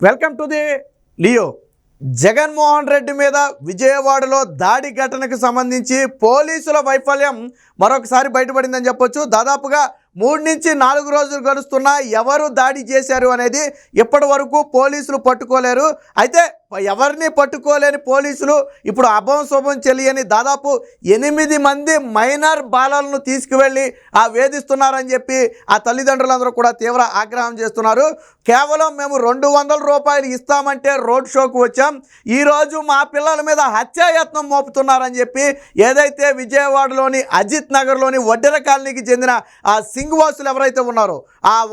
Welcome to the Leo. Jaganmohan Reddy మీద విజయవాడలో దాడి ఘటనకు సంబంధించి పోలీసుల వైఫల్యం మరొకసారి బయటపడిందని చెప్పొచ్చు. దాదాపుగా 3 నుంచి 4 రోజులు గడుస్తున్నా ఎవరు దాడి చేశారు అనేది ఇప్పటి వరకు పోలీసులు పట్టుకోలేరు. అయితే ఎవరిని పట్టుకోలేని పోలీసులు ఇప్పుడు అభం శుభం తెలియని దాదాపు 8 మంది మైనర్ బాలలను తీసుకువెళ్ళి వేధిస్తున్నారని చెప్పి ఆ తల్లిదండ్రులందరూ కూడా తీవ్ర ఆగ్రహం చేస్తున్నారు. కేవలం మేము 200 రూపాయలు ఇస్తామంటే రోడ్ షోకు వచ్చాం, ఈరోజు మా పిల్లల మీద హత్యాయత్నం మోపుతున్నారని చెప్పి ఏదైతే విజయవాడలోని అజిత్ నగర్లోని వడ్డెర కాలనీకి చెందిన సింగ్వాసులు ఎవరైతే ఉన్నారో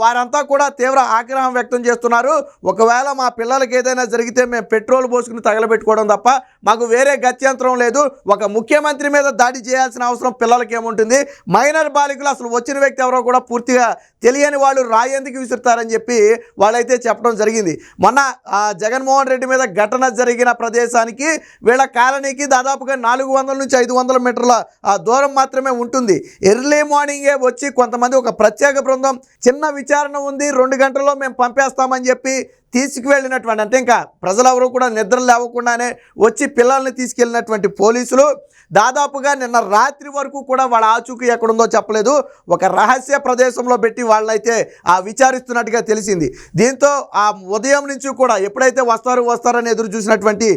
వారంతా కూడా తీవ్ర ఆగ్రహం వ్యక్తం చేస్తున్నారు. ఒకవేళ మా పిల్లలకి ఏదైనా జరిగితే మేము పెట్రోల్ పోసుకుని తగలబెట్టుకోవడం తప్ప మాకు వేరే గత్యంతరం లేదు. ఒక ముఖ్యమంత్రి మీద దాడి చేయాల్సిన అవసరం పిల్లలకి ఏముంటుంది? మైనర్ బాలికలు అసలు వచ్చిన వ్యక్తి ఎవరో కూడా పూర్తిగా తెలియని వాళ్ళు రాయేందుకు విసురుతారని చెప్పి వాళ్ళైతే చెప్పడం జరిగింది. మొన్న జగన్మోహన్ రెడ్డి మీద ఘటన జరిగిన ప్రదేశానికి వీళ్ళ కాలనీకి దాదాపుగా 400 నుంచి 500 మీటర్ల దూరం మాత్రమే ఉంటుంది. ఎర్లీ మార్నింగే వచ్చి కొంతమంది ఒక ప్రత్యేక బృందం చిన్న విచారణ ఉంది 2 గంటల్లో మేము పంపేస్తామని చెప్పి తీసుకువెళ్ళినటువంటి, అంటే ఇంకా ప్రజలెవరూ కూడా నిద్ర లేవకుండానే వచ్చి పిల్లల్ని తీసుకెళ్ళినటువంటి పోలీసులు దాదాపుగా నిన్న రాత్రి వరకు కూడా వాళ్ళ ఆచూకీ ఎక్కడుందో చెప్పలేదు. ఒక రహస్య ప్రదేశంలో పెట్టి వాళ్ళైతే విచారిస్తున్నట్టుగా తెలిసింది. దీంతో ఉదయం నుంచి కూడా ఎప్పుడైతే వస్తారని ఎదురు చూసినటువంటి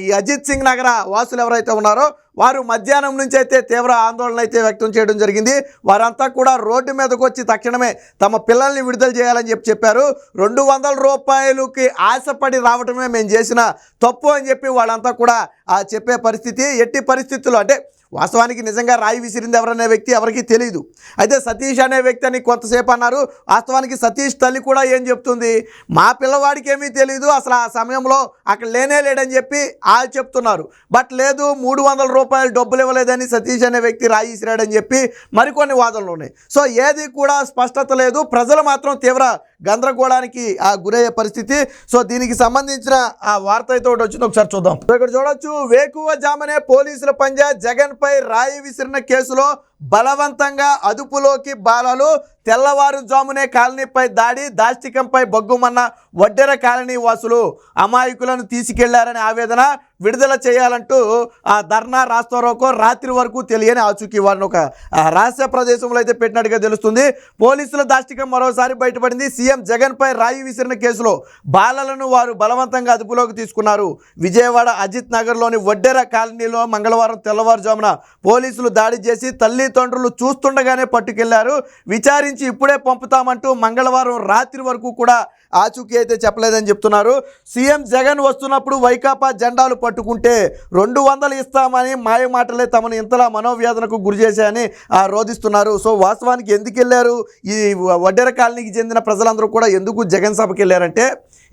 ఈ అజిత్ సింగ్ నగర వాసులు ఎవరైతే ఉన్నారో వారు మధ్యాహ్నం నుంచి అయితే తీవ్ర ఆందోళన అయితే వ్యక్తం చేయడం జరిగింది. వారంతా కూడా రోడ్డు మీదకు వచ్చి తక్షణమే తమ పిల్లల్ని విడుదల చేయాలని చెప్పారు. 200 రూపాయలకి ఆశపడి రావటమే మేము చేసిన తప్పు అని చెప్పి వాళ్ళంతా కూడా చెప్పే పరిస్థితి. ఎట్టి పరిస్థితుల్లో అంటే వాస్తవానికి నిజంగా రాయి విసిరింది ఎవరనే వ్యక్తి ఎవరికీ తెలియదు. అయితే సతీష్ అనే వ్యక్తి అని కొంతసేపు అన్నారు. వాస్తవానికి సతీష్ తల్లి కూడా ఏం చెప్తుంది, మా పిల్లవాడికి ఏమీ తెలియదు, అసలు ఆ సమయంలో అక్కడ లేడని చెప్పి చెప్తున్నారు. బట్ లేదు, 300 రూపాయలు డబ్బులు ఇవ్వలేదని సతీష్ అనే వ్యక్తి రాయి విసిరాడని చెప్పి మరికొన్ని వాదనలు ఉన్నాయి. సో ఏది కూడా స్పష్టత లేదు. ప్రజలు మాత్రం తీవ్ర గందరగోళానికి గురయ్యే పరిస్థితి. సో దీనికి సంబంధించిన వార్త అయితే ఒకటి వచ్చింది, ఒకసారి చూద్దాం. ఇక్కడ చూడొచ్చు, వేకువజామునే పోలీసుల పంజా జగన్ పై రాయి విసిరిన కేసులో బలవంతంగా అదుపులోకి బాలలు, తెల్లవారుజామునే కాలనీపై దాడి, దాష్టికంపై బొగ్గుమన్న వడ్డెర కాలనీ వాసులు, అమాయకులను తీసుకెళ్లారనే ఆవేదన, విడుదల చేయాలంటూ ధర్నా రాస్తారోకో రాత్రి వరకు తెలియని ఆచూకీ వారిని ఒక రహస్య ప్రదేశంలో అయితే పెట్టినట్టుగా తెలుస్తుంది. పోలీసుల దాష్టికం మరోసారి బయటపడింది. సీఎం జగన్ పై రాయి విసిరిన కేసులో బాలలను వారు బలవంతంగా అదుపులోకి తీసుకున్నారు. విజయవాడ అజిత్ నగర్లోని వడ్డెర కాలనీలో మంగళవారం తెల్లవారుజామున పోలీసులు దాడి చేసి తల్లిదండ్రులు చూస్తుండగానే పట్టుకెళ్లారు. విచారించి ఇప్పుడే పంపుతామంటూ మంగళవారం రాత్రి వరకు కూడా ఆచూకీ అయితే చెప్పలేదని చెప్తున్నారు. సీఎం జగన్ వస్తున్నప్పుడు వైకాపా జెండాలు పట్టుకుంటే 200 ఇస్తామని మాయ మాటలే తమను ఇంతలా మనోవ్యాధనకు గురి చేశాయని రోధిస్తున్నారు. సో వాస్తవానికి ఎందుకు వెళ్ళారు ఈ వడ్డెర కాలనీకి చెందిన ప్రజలందరూ కూడా? ఎందుకు జగన్ సభకి వెళ్ళారంటే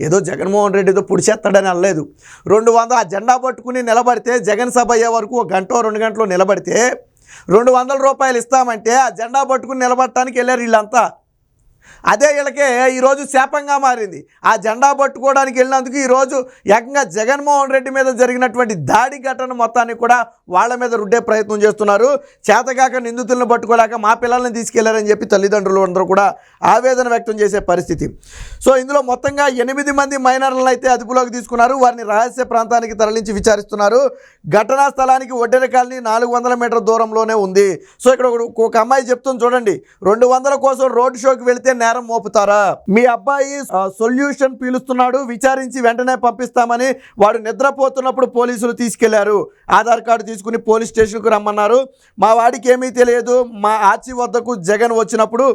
ఏదో జగన్మోహన్ రెడ్డి ఏదో పుడిచేస్తాడని అనలేదు. 200 జెండా పట్టుకుని నిలబడితే జగన్ సభ అయ్యే వరకు 1 గంట 2 గంటలు నిలబడితే 200 రూపాయలు ఇస్తామంటే ఆ జెండా పట్టుకుని నిలబడటానికి వెళ్ళారు వీళ్ళంతా. అదే వీళ్ళకే ఈరోజు శాపంగా మారింది. ఆ జెండా పట్టుకోవడానికి వెళ్ళినందుకు ఈరోజు ఏకంగా జగన్మోహన్ రెడ్డి మీద జరిగినటువంటి దాడి ఘటన మొత్తాన్ని కూడా వాళ్ళ మీద రుడ్డే ప్రయత్నం చేస్తున్నారు. చేతగాక నిందితులను పట్టుకోలేక మా పిల్లల్ని తీసుకెళ్లారని చెప్పి తల్లిదండ్రులు అందరూ కూడా ఆవేదన వ్యక్తం చేసే పరిస్థితి. సో ఇందులో మొత్తంగా 8 మంది మైనర్లను అయితే అదుపులోకి తీసుకున్నారు. వారిని రహస్య ప్రాంతానికి తరలించి విచారిస్తున్నారు. ఘటనా స్థలానికి వడ్డెర కాలనీ 400 మీటర్ల దూరంలోనే ఉంది. సో ఇక్కడ ఒక అమ్మాయి చెప్తుంది చూడండి, 200 కోసం రోడ్ షోకి వెళితే నేరం మోపుతారా? మీ అబ్బాయి సొల్యూషన్ పీలుస్తున్నాడు, విచారించి వెంటనే పంపిస్తామని వాడు నిద్రపోతున్నప్పుడు పోలీసులు తీసుకెళ్లారు. ఆధార్ కార్డు తీసుకుని పోలీస్ స్టేషన్కు రమ్మన్నారు. మా వాడికి ఏమీ తెలియదు. మా ఆచి వద్దకు జగన్ వచ్చినప్పుడు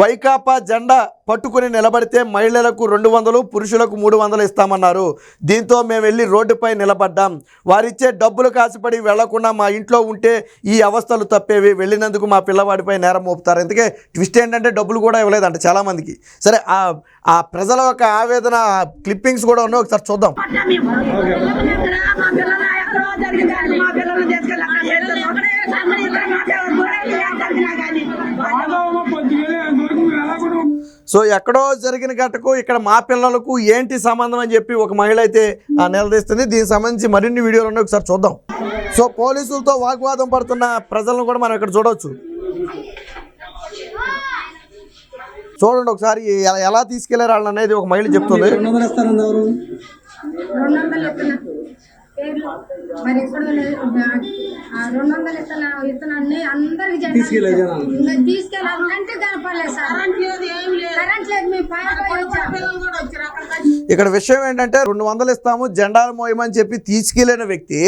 వైకాపా జెండా పట్టుకుని నిలబడితే మహిళలకు 200, పురుషులకు 300 ఇస్తామన్నారు. దీంతో మేము వెళ్ళి రోడ్డుపై నిలబడ్డాం. వారిచ్చే డబ్బులు కాసిపడి వెళ్లకుండా మా ఇంట్లో ఉంటే ఈ అవస్థలు తప్పేవి. వెళ్ళినందుకు మా పిల్లవాడిపై నేరం మోపుతారు. ఎందుకే ట్విస్ట్ ఏంటంటే డబ్బులు కూడా ఇవ్వలేదంట చాలామందికి. సరే ఆ ప్రజల యొక్క ఆవేదన క్లిప్పింగ్స్ కూడా ఉన్నాయి, ఒకసారి చూద్దాం. సో ఎక్కడో జరిగిన ఘటకు ఇక్కడ మా పిల్లలకు ఏంటి సంబంధం అని చెప్పి ఒక మహిళ అయితే నిలదీస్తుంది. దీనికి సంబంధించి మరిన్ని వీడియోలు ఉన్నాయి, ఒకసారి చూద్దాం. సో పోలీసులతో వాగ్వాదం పడుతున్న ప్రజలను కూడా మనం ఇక్కడ చూడవచ్చు. చూడండి ఒకసారి ఎలా తీసుకెళ్లారు వాళ్ళని అనేది ఒక మహిళ చెప్తుంది. 200 ఇస్తానన్నారు. 200 ఇస్తున్నా పేర్లు మరి ఎప్పుడు 200 ఇస్తున్నాన్ని అందరికి తీసుకెళ్ళాలంటే కనపడలేదు సార్. కరెంట్ లేదు. మీ ఇక్కడ విషయం ఏంటంటే 200 ఇస్తాము జెండాలు మోయమని చెప్పి తీసుకెళ్లిన వ్యక్తి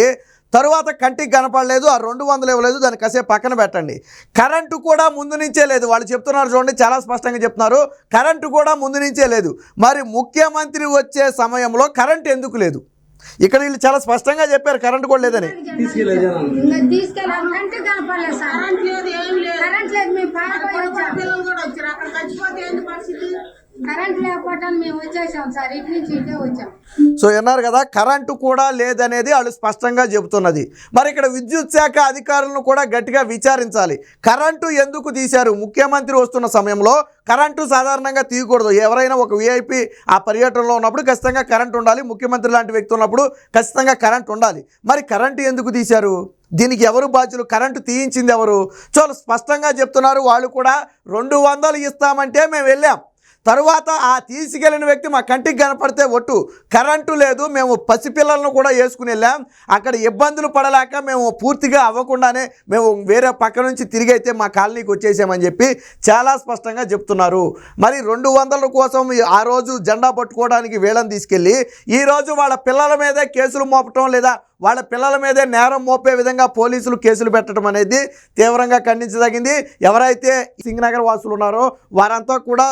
తరువాత కంటికి కనపడలేదు, ఆ 200 ఇవ్వలేదు, దాన్ని కాసేపు పక్కన పెట్టండి. కరెంటు కూడా ముందు నుంచే లేదు. వాళ్ళు చెప్తున్నారు చూడండి, చాలా స్పష్టంగా చెప్తున్నారు, కరెంటు కూడా ముందు నుంచే లేదు. మరి ముఖ్యమంత్రి వచ్చే సమయంలో కరెంటు ఎందుకు లేదు? ఇక్కడ వీళ్ళు చాలా స్పష్టంగా చెప్పారు కరెంటు కూడా లేదని. తీసుకెళ్ళాలంటే కనపడలేదు సార్. కరెంట్ లేదు. మీ కరెంట్ లేకపోవటం మేము వచ్చేసాం సార్. ఇటు నుంచి ఇటే వచ్చాం. సో విన్నారు కదా, కరెంటు కూడా లేదనేది వాళ్ళు స్పష్టంగా చెబుతున్నది. మరి ఇక్కడ విద్యుత్ శాఖ అధికారులను కూడా గట్టిగా విచారించాలి. కరెంటు ఎందుకు తీశారు? ముఖ్యమంత్రి వస్తున్న సమయంలో కరెంటు సాధారణంగా తీయకూడదు. ఎవరైనా ఒక విఐపి ఆ పర్యటనలో ఉన్నప్పుడు ఖచ్చితంగా కరెంటు ఉండాలి. ముఖ్యమంత్రి లాంటి వ్యక్తి ఉన్నప్పుడు ఖచ్చితంగా కరెంటు ఉండాలి. మరి కరెంటు ఎందుకు తీశారు? దీనికి ఎవరు బాధ్యులు? కరెంటు తీయించింది ఎవరు? చాలా స్పష్టంగా చెప్తున్నారు. వాళ్ళు కూడా 200 ఇస్తామంటే మేము వెళ్ళాం. తరువాత ఆ తీసుకెళ్ళిన వ్యక్తి మా కంటికి కనపడితే ఒట్టు కరెంటు లేదు, మేము పసిపిల్లలను కూడా వేసుకుని వెళ్ళాం, అక్కడ ఇబ్బందులు పడలేక మేము పూర్తిగా అవ్వకుండానే మేము వేరే పక్క నుంచి తిరిగి అయితే మా కాలనీకి వచ్చేసామని చెప్పి చాలా స్పష్టంగా చెప్తున్నారు. మరి 200 కోసం ఆ రోజు జెండా పట్టుకోవడానికి వీళ్ళని తీసుకెళ్ళి ఈరోజు వాళ్ళ పిల్లల మీదే కేసులు మోపటం లేదా వాళ్ళ పిల్లల మీదే నేరం మోపే విధంగా పోలీసులు కేసులు పెట్టడం అనేది తీవ్రంగా ఖండించదగింది. ఎవరైతే సింగనగర్ వాసులు ఉన్నారో వారంతా కూడా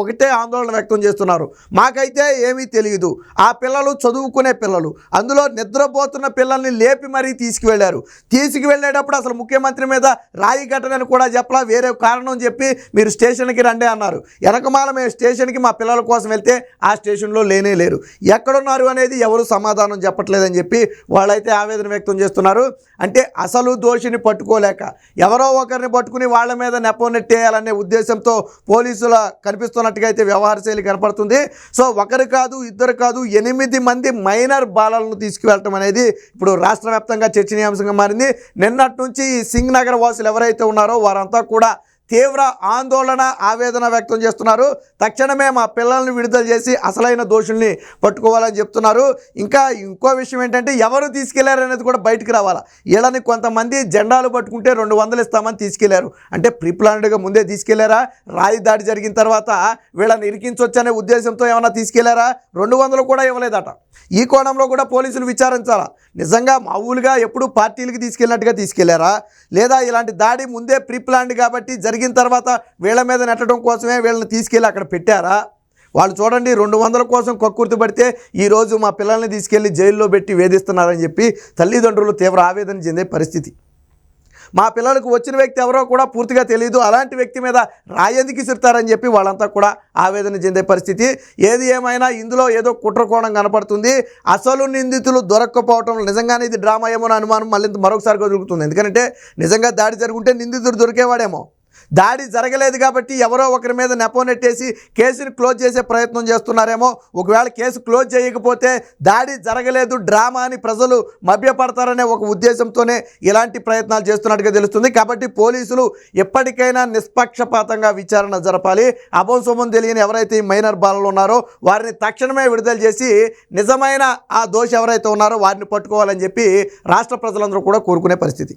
ఒకటే ఆందోళన వ్యక్తం చేస్తున్నారు. మాకైతే ఏమీ తెలియదు, ఆ పిల్లలు చదువుకునే పిల్లలు, అందులో నిద్రపోతున్న పిల్లల్ని లేపి మరీ తీసుకువెళ్ళేటప్పుడు అసలు ముఖ్యమంత్రి మీద రాయి ఘటనని కూడా చెప్పలా, వేరే కారణం చెప్పి మీరు స్టేషన్కి రండి అన్నారు. వెనకమాల మేము స్టేషన్కి మా పిల్లల కోసం వెళ్తే ఆ స్టేషన్లో లేనే లేరు. ఎక్కడున్నారు అనేది ఎవరు సమాధానం చెప్పట్లేదని చెప్పి వాళ్ళైతే ఆవేదన వ్యక్తం చేస్తున్నారు. అంటే అసలు దోషిని పట్టుకోలేక ఎవరో ఒకరిని పట్టుకుని వాళ్ళ మీద నెపం నెట్టేయాలనే ఉద్దేశంతో పోలీసుల కనిపిస్తున్నట్టుగా అయితే వ్యవహార శైలి కనపడుతుంది. సో ఒకరు కాదు, ఇద్దరు కాదు, 8 మంది మైనర్ బాలలను తీసుకువెళ్ళటం అనేది ఇప్పుడు రాష్ట్ర వ్యాప్తంగా చర్చనీయాంశంగా మారింది. నిన్నటి నుంచి ఈ సింగనగర్ వాసులు ఎవరైతే ఉన్నారో వారంతా కూడా తీవ్ర ఆందోళన ఆవేదన వ్యక్తం చేస్తున్నారు. తక్షణమే మా పిల్లల్ని విడుదల చేసి అసలైన దోషుల్ని పట్టుకోవాలని చెప్తున్నారు. ఇంకా ఇంకో విషయం ఏంటంటే ఎవరు తీసుకెళ్లారనేది కూడా బయటకు రావాలా. వీళ్ళని కొంతమంది జెండాలు పట్టుకుంటే 200 ఇస్తామని తీసుకెళ్లారు. అంటే ప్రీప్లాన్డ్గా ముందే తీసుకెళ్లారా? రాయి దాడి జరిగిన తర్వాత వీళ్ళని ఇరికించొచ్చనే ఉద్దేశంతో ఏమైనా తీసుకెళ్లారా? 200 కూడా ఇవ్వలేదట. ఈ కోణంలో కూడా పోలీసులు విచారించాలా. నిజంగా మామూలుగా ఎప్పుడు పార్టీలకి తీసుకెళ్ళినట్టుగా తీసుకెళ్లారా, లేదా ఇలాంటి దాడి ముందే ప్రీప్లాన్డ్ కాబట్టి జరిగిన తర్వాత వీళ్ళ మీద నెట్టడం కోసమే వీళ్ళని తీసుకెళ్ళి అక్కడ పెట్టారా? వాళ్ళు చూడండి 200 కోసం కక్కుర్తి పడితే ఈరోజు మా పిల్లల్ని తీసుకెళ్ళి జైల్లో పెట్టి వేధిస్తున్నారని చెప్పి తల్లిదండ్రులు తీవ్ర ఆవేదన చెందే పరిస్థితి. మా పిల్లలకు వచ్చిన వ్యక్తి ఎవరో కూడా పూర్తిగా తెలియదు, అలాంటి వ్యక్తి మీద రాయందుకు ఇస్తారని చెప్పి వాళ్ళంతా కూడా ఆవేదన చెందే పరిస్థితి. ఏది ఏమైనా ఇందులో ఏదో కుట్రకోణం కనపడుతుంది. అసలు నిందితులు దొరక్కపోవటం నిజంగానే ఇది డ్రామా ఏమో అనుమానం మళ్ళీ మరొకసారి దొరుకుతుంది. ఎందుకంటే నిజంగా దాడి జరుగుంటే నిందితుడు దొరికేవాడేమో. దాడి జరగలేదు కాబట్టి ఎవరో ఒకరి మీద నెపం నెట్టేసి కేసుని క్లోజ్ చేసే ప్రయత్నం చేస్తున్నారేమో. ఒకవేళ కేసు క్లోజ్ చేయకపోతే దాడి జరగలేదు, డ్రామా అని ప్రజలు మభ్యపడతారనే ఒక ఉద్దేశంతోనే ఇలాంటి ప్రయత్నాలు చేస్తున్నట్టుగా తెలుస్తుంది. కాబట్టి పోలీసులు ఎప్పటికైనా నిష్పక్షపాతంగా విచారణ జరపాలి. అభంశుభం తెలియని ఎవరైతే ఈ మైనర్ బాలలు ఉన్నారో వారిని తక్షణమే విడుదల చేసి నిజమైన ఆ దోషి ఎవరైతే ఉన్నారో వారిని పట్టుకోవాలని చెప్పి రాష్ట్ర ప్రజలందరూ కూడా కోరుకునే పరిస్థితి.